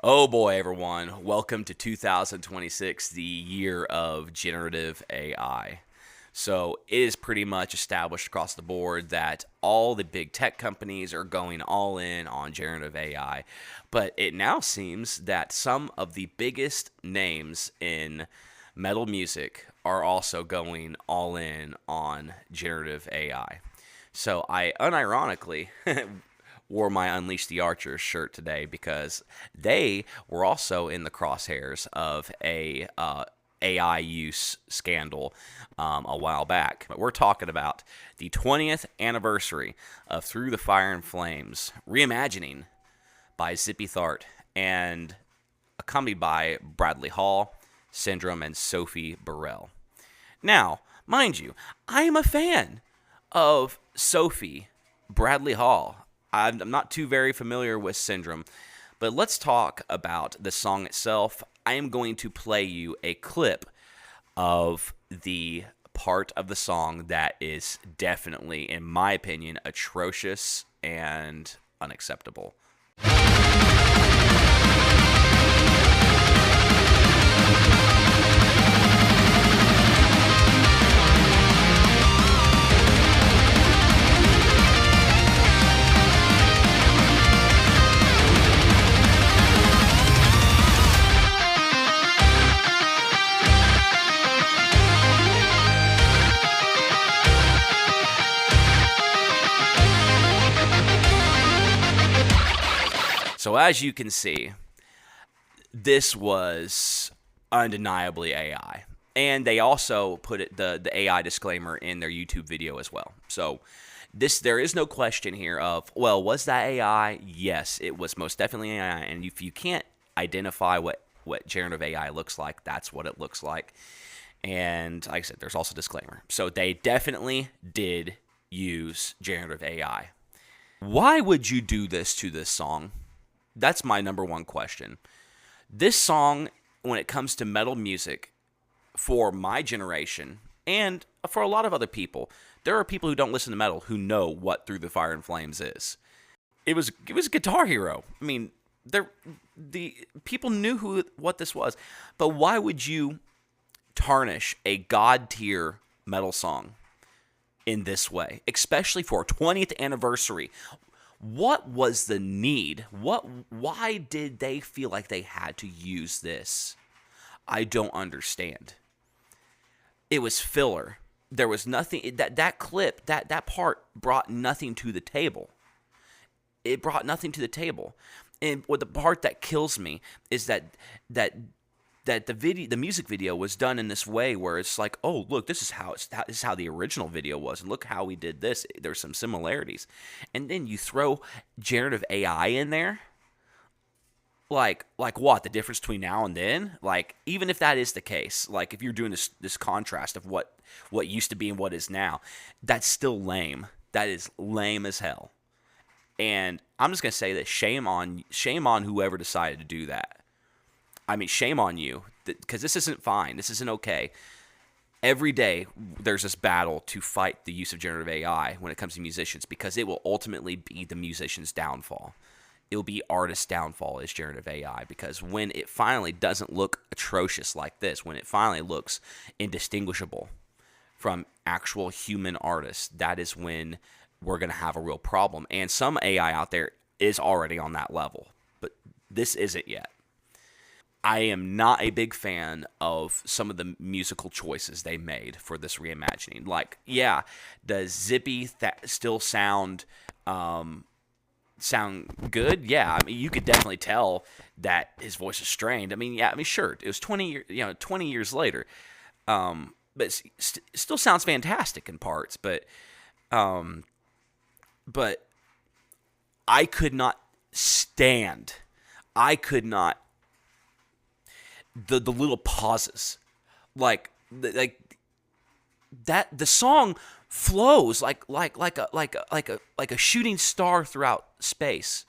Oh boy, everyone. Welcome to 2026, the year of generative AI. So it is pretty much established across the board that all the big tech companies are going all in on generative AI. But it now seems that some of the biggest names in metal music are also going all in on generative AI. So I unironically wore my Unleash the Archers shirt today because they were also in the crosshairs of a AI use scandal a while back. But we're talking about the 20th anniversary of Through the Fire and Flames, reimagining by ZP Theart and accompanied by Bradley Hall, Syndrome, and Sophie Burrell. Now, mind you, I am a fan of Sophie Bradley Hall. I'm not too very familiar with Syndrome, but let's talk about the song itself. I am going to play you a clip of the part of the song that is definitely, in my opinion, atrocious and unacceptable. So as you can see, this was undeniably AI. And they also put the AI disclaimer in their YouTube video as well. So there is no question here of, well, was that AI? Yes, it was most definitely AI. And if you can't identify what generative AI looks like, that's what it looks like. And like I said, there's also a disclaimer. So they definitely did use generative AI. Why would you do this to this song? That's my number one question. This song, when it comes to metal music, for my generation, and for a lot of other people, there are people who don't listen to metal who know what Through the Fire and Flames is. It was a Guitar Hero. I mean, the people knew what this was. But why would you tarnish a god tier metal song in this way, especially for a 20th anniversary? What was the need? Why did they feel like they had to use this? I don't understand. It was filler. There was nothing that clip, that part brought nothing to the table. It brought nothing to the table. And what the part that kills me is that the music video was done in this way where it's like, oh, look, this is how the original video was, and look how we did this. There's some similarities, and then you throw generative AI in there. Like what? The difference between now and then? Like, even if that is the case, like if you're doing this contrast of what used to be and what is now, that's still lame. That is lame as hell. And I'm just gonna say that shame on whoever decided to do that. I mean, shame on you, because this isn't fine. This isn't okay. Every day, there's this battle to fight the use of generative AI when it comes to musicians, because it will ultimately be the musician's downfall. It will be artists' downfall is generative AI, because when it finally doesn't look atrocious like this, when it finally looks indistinguishable from actual human artists, that is when we're going to have a real problem. And some AI out there is already on that level, but this isn't yet. I am not a big fan of some of the musical choices they made for this reimagining. Like, yeah, does Zippy still sound good? Yeah, I mean, you could definitely tell that his voice is strained. I mean, yeah, I mean, sure, it was 20 years later, but it still sounds fantastic in parts. But I could not stand. The little pauses, like that. The song flows like a shooting star throughout space.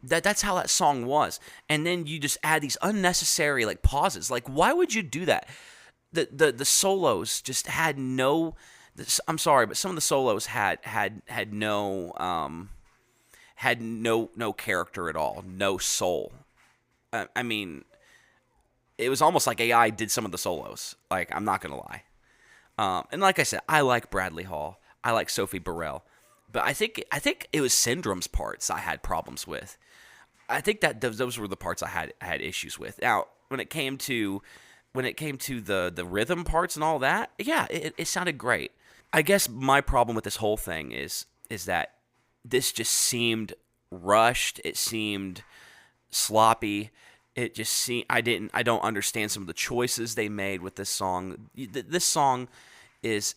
That's how that song was, and then you just add these unnecessary like pauses. Like, why would you do that? The solos just had no. I'm sorry, but some of the solos had no character at all, no soul. I mean, it was almost like AI did some of the solos. Like, I'm not gonna lie. And like I said, I like Bradley Hall. I like Sophie Burrell. But I think it was Syndrome's parts I had problems with. I think that those were the parts I had issues with. Now, when it came to the rhythm parts and all that, yeah, it sounded great. I guess my problem with this whole thing is that this just seemed rushed. It seemed sloppy. It just seemed I don't understand some of the choices they made with this song. This song is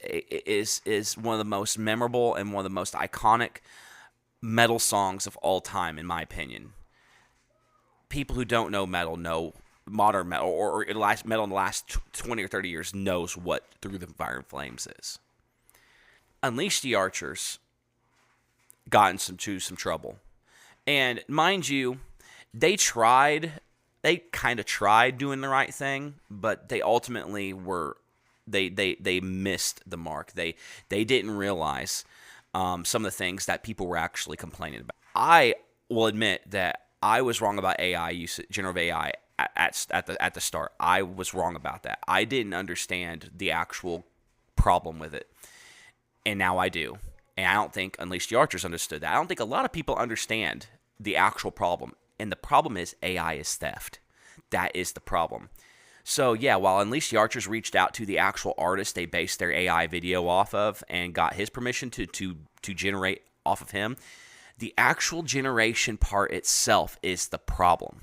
one of the most memorable and one of the most iconic metal songs of all time, in my opinion. People who don't know metal know modern metal or metal in the last 20 or 30 years knows what Through the Fire and Flames is. Unleash the Archers got into some trouble. And mind you, they kind of tried doing the right thing, but they ultimately they missed the mark. They didn't realize some of the things that people were actually complaining about. I will admit that I was wrong about AI usage, generative AI at the start. I was wrong about that. I didn't understand the actual problem with it, and now I do. And I don't think Unleash the Archers understood that. I don't think a lot of people understand the actual problem. And the problem is AI is theft. That is the problem. So yeah, while Unleash the Archers reached out to the actual artist they based their AI video off of and got his permission to generate off of him, the actual generation part itself is the problem.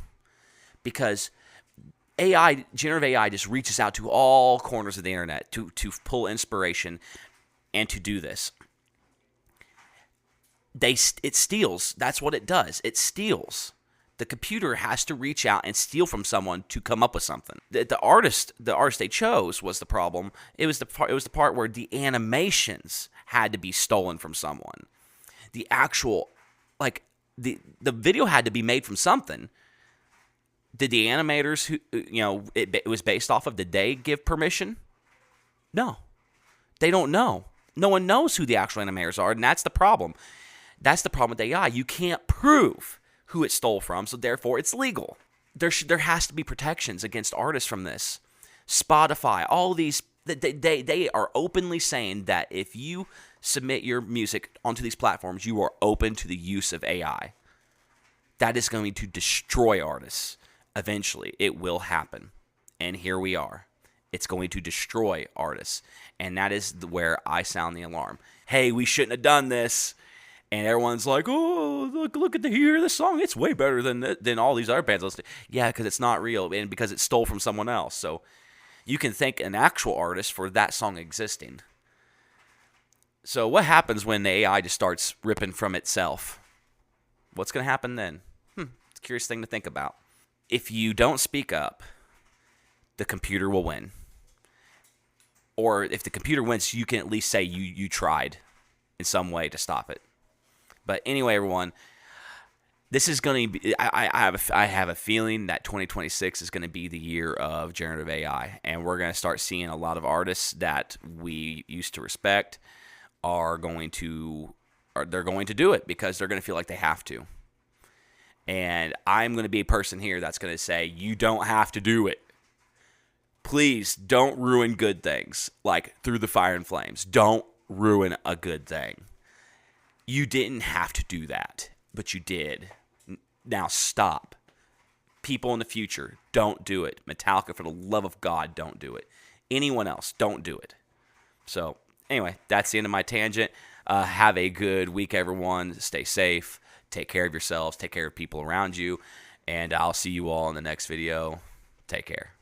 Because generative AI just reaches out to all corners of the internet to pull inspiration and to do this. It steals. That's what it does. It steals. The computer has to reach out and steal from someone to come up with something. The artist they chose was the problem. It was the part where the animations had to be stolen from someone. The actual, like, the video had to be made from something. Did the animators who it was based off of, did they give permission? No, they don't know. No one knows who the actual animators are, and that's the problem. That's the problem with AI. You can't prove who it stole from, so therefore it's legal. There has to be protections against artists from this. Spotify, all these, they are openly saying that if you submit your music onto these platforms, you are open to the use of AI. That is going to destroy artists. Eventually, it will happen. And here we are. It's going to destroy artists. And that is where I sound the alarm. Hey, we shouldn't have done this. And everyone's like, oh, look at this song. It's way better than all these other bands. Yeah, because it's not real and because it stole from someone else. So you can thank an actual artist for that song existing. So what happens when the AI just starts ripping from itself? What's going to happen then? It's a curious thing to think about. If you don't speak up, the computer will win. Or if the computer wins, you can at least say you tried in some way to stop it. But anyway, everyone, this is going to be. I have a feeling that 2026 is going to be the year of generative AI, and we're going to start seeing a lot of artists that we used to respect they're going to do it because they're going to feel like they have to. And I'm going to be a person here that's going to say, you don't have to do it. Please don't ruin good things like Through the Fire and Flames. Don't ruin a good thing. You didn't have to do that, but you did. Now stop. People in the future, don't do it. Metallica, for the love of God, don't do it. Anyone else, don't do it. So anyway, that's the end of my tangent. Have a good week, everyone. Stay safe. Take care of yourselves. Take care of people around you. And I'll see you all in the next video. Take care.